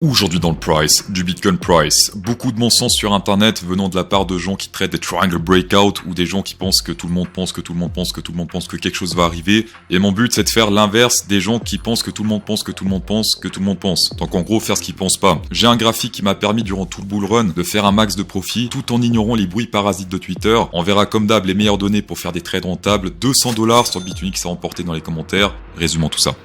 Aujourd'hui dans le price, du Bitcoin price, beaucoup de mensonges sur internet venant de la part de gens qui traitent des triangle breakout ou des gens qui pensent que tout le monde pense que quelque chose va arriver. Et mon but c'est de faire l'inverse des gens qui pensent que tout le monde pense que tout le monde pense. Donc en gros faire ce qu'ils pensent pas. J'ai un graphique qui m'a permis durant tout le bull run de faire un max de profit tout en ignorant les bruits parasites de Twitter. On verra comme d'hab les meilleures données pour faire des trades rentables. $200 sur Bitunique à remporter dans les commentaires. Résumons tout ça.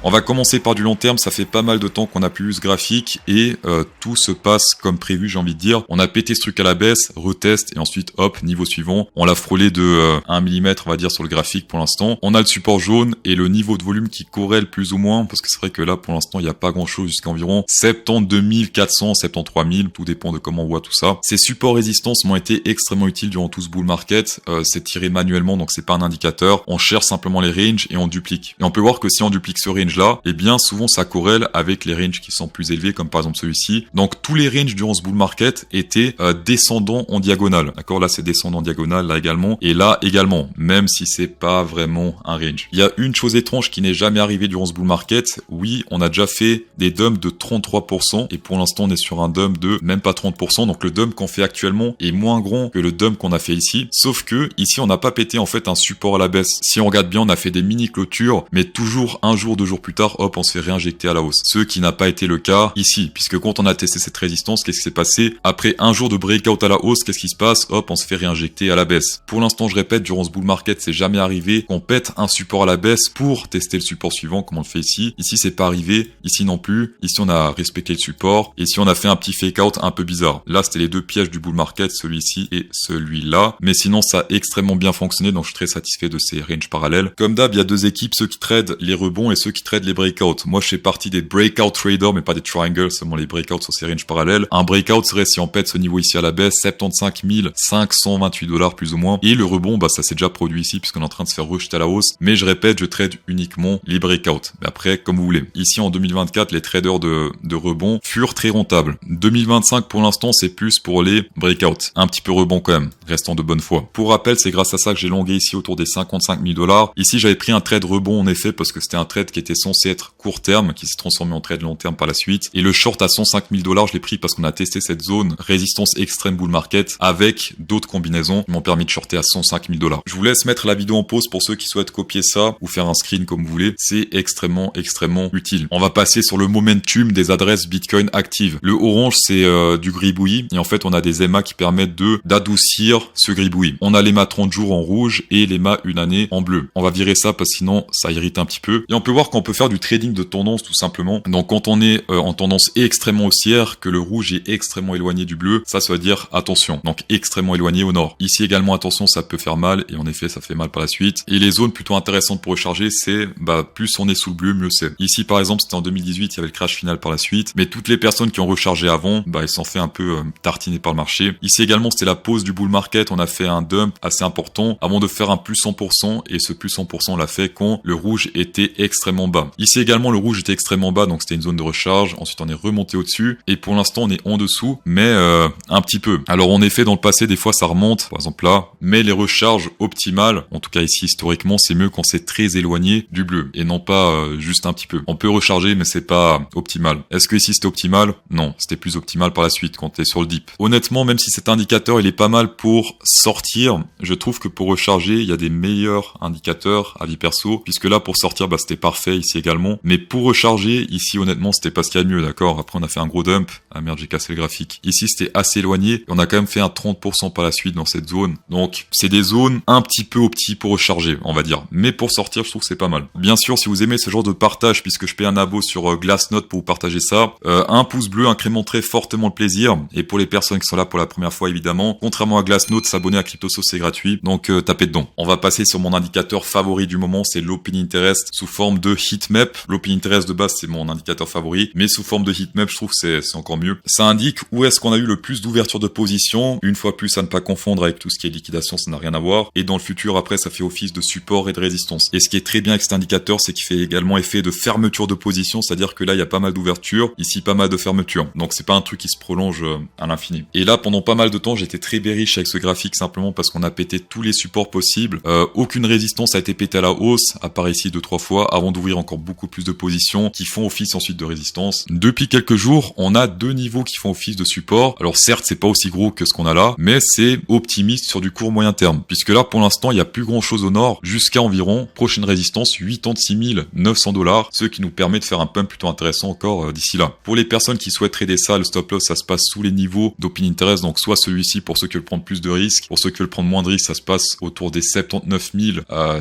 On va commencer par du long terme, ça fait pas mal de temps qu'on a plus eu ce graphique et tout se passe comme prévu, j'ai envie de dire. On a pété ce truc à la baisse, retest et ensuite hop, niveau suivant. On l'a frôlé de 1 mm on va dire sur le graphique pour l'instant. On a le support jaune et le niveau de volume qui corrèle plus ou moins parce que c'est vrai que là pour l'instant il n'y a pas grand chose jusqu'à environ 72 400, 73 000, tout dépend de comment on voit tout ça. Ces supports résistances m'ont été extrêmement utiles durant tout ce bull market. C'est tiré manuellement donc c'est pas un indicateur. On cherche simplement les ranges et on duplique. Et on peut voir que si on duplique ce range là, et bien souvent ça corrèle avec les ranges qui sont plus élevés comme par exemple celui-ci. Donc tous les ranges durant ce bull market étaient descendants en diagonale. D'accord, là c'est descendant en diagonale là également et là également, même si c'est pas vraiment un range. Il y a une chose étrange qui n'est jamais arrivée durant ce bull market. Oui, on a déjà fait des dumps de 33% et pour l'instant on est sur un dump de même pas 30%. Donc le dump qu'on fait actuellement est moins grand que le dump qu'on a fait ici. Sauf que ici on n'a pas pété en fait un support à la baisse. Si on regarde bien, on a fait des mini clôtures, mais toujours un jour, 2 jours plus tard, hop, on se fait réinjecter à la hausse. Ce qui n'a pas été le cas ici, puisque quand on a testé cette résistance, qu'est-ce qui s'est passé? Après un jour de breakout à la hausse, qu'est-ce qui se passe? Hop, on se fait réinjecter à la baisse. Pour l'instant, je répète, durant ce bull market, c'est jamais arrivé qu'on pète un support à la baisse pour tester le support suivant, comme on le fait ici. Ici, c'est pas arrivé. Ici non plus. Ici, on a respecté le support. Et ici, on a fait un petit fake out un peu bizarre. Là, c'était les deux pièges du bull market, celui-ci et celui-là. Mais sinon, ça a extrêmement bien fonctionné, donc je suis très satisfait de ces ranges parallèles. Comme d'hab, il y a deux équipes, ceux qui tradent les rebonds et ceux qui tradent les breakouts. Moi, je fais partie des breakout traders, mais pas des triangles, seulement les breakouts sur ces ranges parallèles. Un breakout serait si on pète ce niveau ici à la baisse, 75 528 $ plus ou moins. Et le rebond, bah, ça s'est déjà produit ici, puisqu'on est en train de se faire rejeter à la hausse. Mais je répète, je trade uniquement les breakouts. Mais après, comme vous voulez. Ici, en 2024, les traders de rebond furent très rentables. 2025, pour l'instant, c'est plus pour les breakouts. Un petit peu rebond quand même, restant de bonne foi. Pour rappel, c'est grâce à ça que j'ai longué ici autour des 55 000 $. Ici, j'avais pris un trade rebond, en effet, parce que c'était un trade qui était censé être court terme, qui s'est transformé en trade long terme par la suite. Et le short à 105 000 $, je l'ai pris parce qu'on a testé cette zone résistance extrême bull market avec d'autres combinaisons qui m'ont permis de shorter à 105 000 $. Je vous laisse mettre la vidéo en pause pour ceux qui souhaitent copier ça ou faire un screen comme vous voulez. C'est extrêmement utile. On va passer sur le momentum des adresses Bitcoin actives. Le orange, c'est du gribouillis. Et en fait, on a des EMA qui permettent d'adoucir ce gribouillis. On a l'EMA 30 jours en rouge et l'EMA 1 année en bleu. On va virer ça parce que sinon, ça irrite un petit peu. Et on peut voir qu'on peut faire du trading de tendance tout simplement. Donc quand on est en tendance extrêmement haussière, que le rouge est extrêmement éloigné du bleu, ça veut dire attention. Donc extrêmement éloigné au nord. Ici également attention, ça peut faire mal et en effet ça fait mal par la suite. Et les zones plutôt intéressantes pour recharger, c'est plus on est sous le bleu, mieux c'est. Ici par exemple c'était en 2018, il y avait le crash final par la suite, mais toutes les personnes qui ont rechargé avant, ils s'en fait un peu tartiner par le marché. Ici également c'était la pause du bull market, on a fait un dump assez important avant de faire un plus 100% et ce plus 100% on l'a fait quand le rouge était extrêmement bas. Ici également le rouge était extrêmement bas, donc c'était une zone de recharge. Ensuite on est remonté au-dessus et pour l'instant on est en dessous, mais un petit peu. Alors en effet dans le passé des fois ça remonte, par exemple là, mais les recharges optimales, en tout cas ici historiquement, c'est mieux quand c'est très éloigné du bleu et non pas juste un petit peu. On peut recharger mais c'est pas optimal. Est-ce que ici c'était optimal? Non, c'était plus optimal par la suite quand t'es sur le dip. Honnêtement, même si cet indicateur il est pas mal pour sortir, je trouve que pour recharger il y a des meilleurs indicateurs à vie perso, puisque là pour sortir c'était parfait ici également, mais pour recharger ici honnêtement c'était pas ce qu'il y a de mieux, d'accord. Après on a fait un gros dump, ah merde j'ai cassé le graphique, ici c'était assez éloigné et on a quand même fait un 30% par la suite dans cette zone, donc c'est des zones un petit peu opti pour recharger on va dire, mais pour sortir je trouve que c'est pas mal. Bien sûr si vous aimez ce genre de partage, puisque je paye un abo sur Glassnode pour vous partager ça, un pouce bleu incrémenterait fortement le plaisir, et pour les personnes qui sont là pour la première fois évidemment, contrairement à Glassnode, s'abonner à CryptoSauce c'est gratuit, donc tapez dedans. On va passer sur mon indicateur favori du moment, c'est l'Open Interest sous forme de heatmap. L'Open Interest de base c'est mon indicateur favori, mais sous forme de heatmap je trouve que c'est encore mieux. Ça indique où est-ce qu'on a eu le plus d'ouverture de position, une fois plus à ne pas confondre avec tout ce qui est liquidation, ça n'a rien à voir, et dans le futur après ça fait office de support et de résistance. Et ce qui est très bien avec cet indicateur, c'est qu'il fait également effet de fermeture de position, c'est-à-dire que là il y a pas mal d'ouverture, ici pas mal de fermeture, donc c'est pas un truc qui se prolonge à l'infini. Et là pendant pas mal de temps j'étais très bearish avec ce graphique simplement parce qu'on a pété tous les supports possibles, aucune résistance a été pétée à la hausse, à part ici 2-3 fois, avant d'ouvrir encore beaucoup plus de positions qui font office ensuite de résistance. Depuis quelques jours, on a 2 niveaux qui font office de support. Alors certes, c'est pas aussi gros que ce qu'on a là, mais c'est optimiste sur du court moyen terme, puisque là pour l'instant, il n'y a plus grand chose au nord jusqu'à environ prochaine résistance 86 900 $, ce qui nous permet de faire un pump plutôt intéressant encore d'ici là. Pour les personnes qui souhaitent trader ça, le stop loss, ça se passe sous les niveaux d'open interest, donc soit celui-ci pour ceux qui veulent prendre plus de risques, pour ceux qui veulent prendre moins de risques, ça se passe autour des 79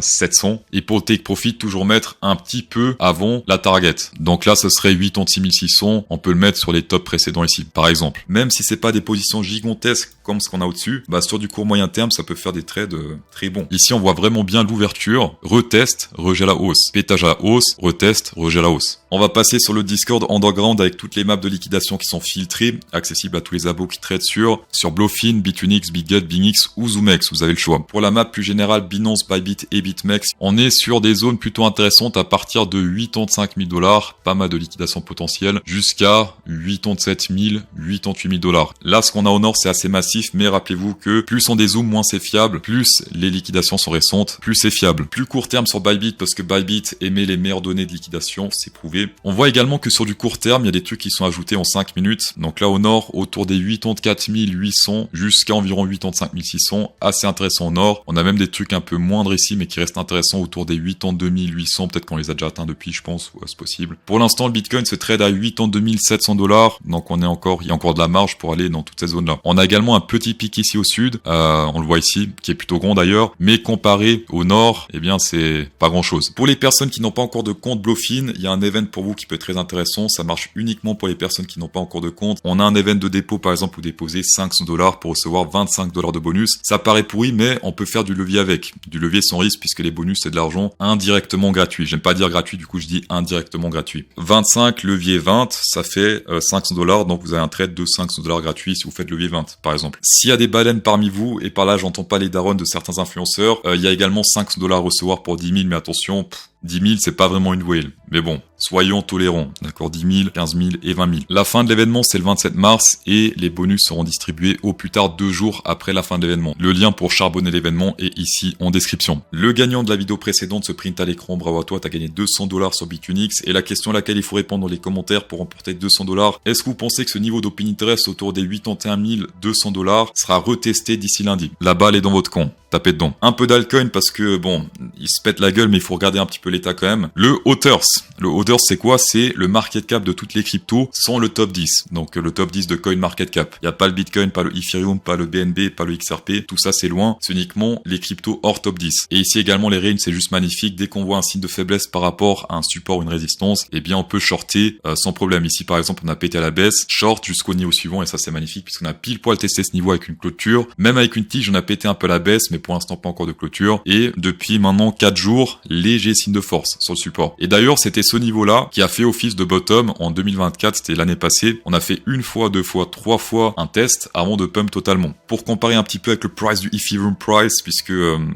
700, et pour le take profit, toujours mettre un petit peu avant la target. Donc là, ce serait 86 600, on peut le mettre sur les tops précédents ici, par exemple. Même si c'est pas des positions gigantesques comme ce qu'on a au-dessus, bah sur du court moyen terme, ça peut faire des trades très bons. Ici, on voit vraiment bien l'ouverture, retest, rejet à la hausse, pétage à la hausse, retest, rejet à la hausse. On va passer sur le Discord Underground avec toutes les maps de liquidation qui sont filtrées, accessibles à tous les abos qui traitent sur Bluefin, Bitfinex, Bitget, BingX ou ZoomX, vous avez le choix. Pour la map plus générale, Binance, Bybit et BitMEX, on est sur des zones plutôt intéressantes à partir de 85 000 $, pas mal de liquidation potentielle, jusqu'à 87 000, 88 000 $. Là, ce qu'on a au nord, c'est assez massif, mais rappelez-vous que plus on dézoome, moins c'est fiable, plus les liquidations sont récentes, plus c'est fiable. Plus court terme sur Bybit, parce que Bybit émet les meilleures données de liquidation, c'est prouvé. On voit également que sur du court terme, il y a des trucs qui sont ajoutés en 5 minutes. Donc là, au nord, autour des 84 800 jusqu'à environ 85 600, assez intéressant au nord. On a même des trucs un peu moindres ici, mais qui restent intéressants autour des 82 800, peut-être qu'on les a déjà atteints depuis, je pense, ouais, c'est possible. Pour l'instant, le Bitcoin se trade à 82 700 $, donc il y a encore de la marge pour aller dans toutes ces zones-là. On a également un petit pic ici au sud, on le voit ici, qui est plutôt grand d'ailleurs, mais comparé au nord, eh bien c'est pas grand-chose. Pour les personnes qui n'ont pas encore de compte Bluefin, il y a un event pour vous qui peut être très intéressant. Ça marche uniquement pour les personnes qui n'ont pas encore de compte. On a un event de dépôt par exemple où déposer 500 $ pour recevoir 25 $ de bonus. Ça paraît pourri, mais on peut faire du levier avec. Du levier sans risque puisque les bonus c'est de l'argent indirectement gratuit. J'aime pas dire gratuit, du coup je dis indirectement gratuit. 25 levier 20, ça fait 500 $, donc vous avez un trade de 500 $ gratuit si vous faites levier 20 par exemple. S'il y a des baleines parmi vous, et par là j'entends pas les darons de certains influenceurs, il y a également 500 $ à recevoir pour 10 000, mais attention, 10 000 c'est pas vraiment une whale. Mais bon, soyons tolérants, d'accord, 10 000, 15 000 et 20 000. La fin de l'événement, c'est le 27 mars et les bonus seront distribués au plus tard 2 jours après la fin de l'événement. Le lien pour charbonner l'événement est ici en description. Le gagnant de la vidéo précédente se print à l'écran, bravo à toi, t'as gagné 200 $ sur Bitfinex et la question à laquelle il faut répondre dans les commentaires pour remporter 200 $, est-ce que vous pensez que ce niveau d'open interest autour des 81 200 $ sera retesté d'ici lundi? La balle est dans votre camp. Tapez dedans. Un peu d'altcoin parce que bon, il se pète la gueule, mais il faut regarder un petit peu l'état quand même. Le Holders. Le Holders, c'est quoi? C'est le market cap de toutes les cryptos sans le top 10. Donc le top 10 de coin market cap. Il n'y a pas le Bitcoin, pas le Ethereum, pas le BNB, pas le XRP. Tout ça, c'est loin. C'est uniquement les cryptos hors top 10. Et ici également, les ranges, c'est juste magnifique. Dès qu'on voit un signe de faiblesse par rapport à un support ou une résistance, eh bien, on peut shorter sans problème. Ici, par exemple, on a pété à la baisse, short jusqu'au niveau suivant et ça, c'est magnifique puisqu'on a pile poil testé ce niveau avec une clôture. Même avec une tige, on a pété un peu à la baisse, mais pour l'instant, pas encore de clôture. Et depuis maintenant 4 jours, léger signe de force sur le support. Et d'ailleurs, c'était ce niveau-là qui a fait office de bottom en 2024, c'était l'année passée. On a fait une fois, 2 fois, 3 fois un test avant de pump totalement. Pour comparer un petit peu avec le price du Ethereum price, puisque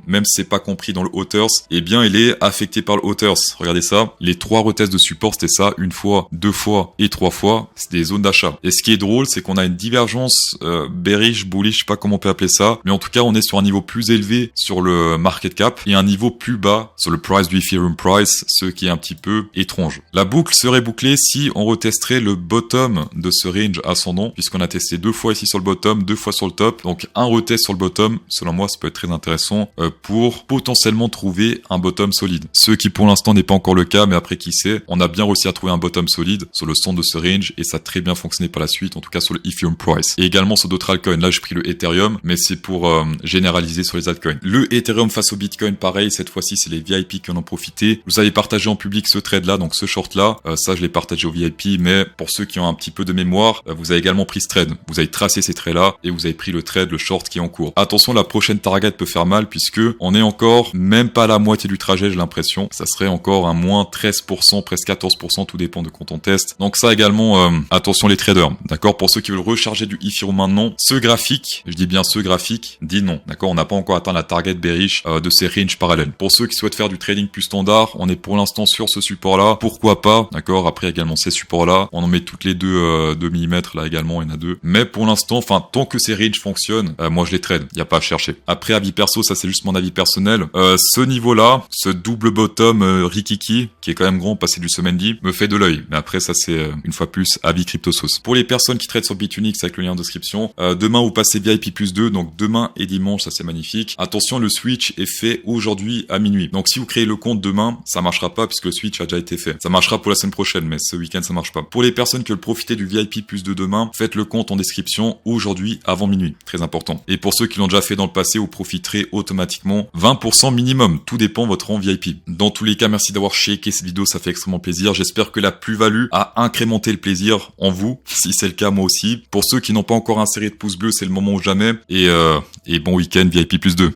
même si c'est pas compris dans le Holders, eh bien il est affecté par le Holders. Regardez ça, les 3 retests de support, c'était ça, une fois, 2 fois et 3 fois, c'est des zones d'achat. Et ce qui est drôle, c'est qu'on a une divergence bearish, bullish, je sais pas comment on peut appeler ça, mais en tout cas on est sur un niveau plus élevé sur le market cap et un niveau plus bas sur le price du Ethereum price, ce qui est un petit peu étrange. La boucle serait bouclée si on retesterait le bottom de ce range ascendant, puisqu'on a testé 2 fois ici sur le bottom, 2 fois sur le top. Donc un retest sur le bottom, selon moi, ça peut être très intéressant pour potentiellement trouver un bottom solide. Ce qui pour l'instant n'est pas encore le cas, mais après qui sait, on a bien réussi à trouver un bottom solide sur le centre de ce range et ça a très bien fonctionné par la suite, en tout cas sur le Ethereum price. Et également sur d'autres altcoins. Là, j'ai pris le Ethereum, mais c'est pour généraliser sur les altcoins. Le Ethereum face au Bitcoin, pareil, cette fois-ci, c'est les VIP qui en ont profité. Vous avez partagé en public ce trade-là, donc ce short-là. Ça, je l'ai partagé au VIP, mais pour ceux qui ont un petit peu de mémoire, vous avez également pris ce trade. Vous avez tracé ces traits-là et vous avez pris le trade, le short qui est en cours. Attention, la prochaine target peut faire mal puisque on est encore même pas à la moitié du trajet, j'ai l'impression. Ça serait encore un moins 13%, presque 14%, tout dépend de quand on teste. Donc ça également, attention les traders. D'accord? Pour ceux qui veulent recharger du Ethereum maintenant, ce graphique, je dis bien ce graphique, dit non. D'accord? On n'a pas encore encore atteint la target bearish de ces ranges parallèles. Pour ceux qui souhaitent faire du trading plus standard, on est pour l'instant sur ce support-là. Pourquoi pas, d'accord? Après également ces supports-là, on en met toutes les 2 mm là également, il y en a 2. Mais pour l'instant, enfin tant que ces ranges fonctionnent, moi je les trade. Il y a pas à chercher. Après avis perso, ça c'est juste mon avis personnel. Ce niveau-là, ce double bottom Rikiki, qui est quand même grand, passé du semaine dit, me fait de l'œil. Mais après ça c'est une fois plus avis crypto sauce. Pour les personnes qui traitent sur Bitunix avec le lien en description, demain vous passez VIP plus 2, donc demain et dimanche, ça c'est magnifique. Attention, le switch est fait aujourd'hui à minuit. Donc si vous créez le compte demain, ça marchera pas puisque le switch a déjà été fait. Ça marchera pour la semaine prochaine, mais ce week-end ça marche pas. Pour les personnes qui veulent profiter du VIP plus 2 demain, faites le compte en description aujourd'hui avant minuit. Très important. Et pour ceux qui l'ont déjà fait dans le passé, vous profiterez automatiquement 20% minimum. Tout dépend de votre rang VIP. Dans tous les cas, merci d'avoir checké cette vidéo, ça fait extrêmement plaisir. J'espère que la plus-value a incrémenté le plaisir en vous. Si c'est le cas, moi aussi. Pour ceux qui n'ont pas encore inséré de pouce bleu, c'est le moment ou jamais. Et bon week-end VIP plus 2.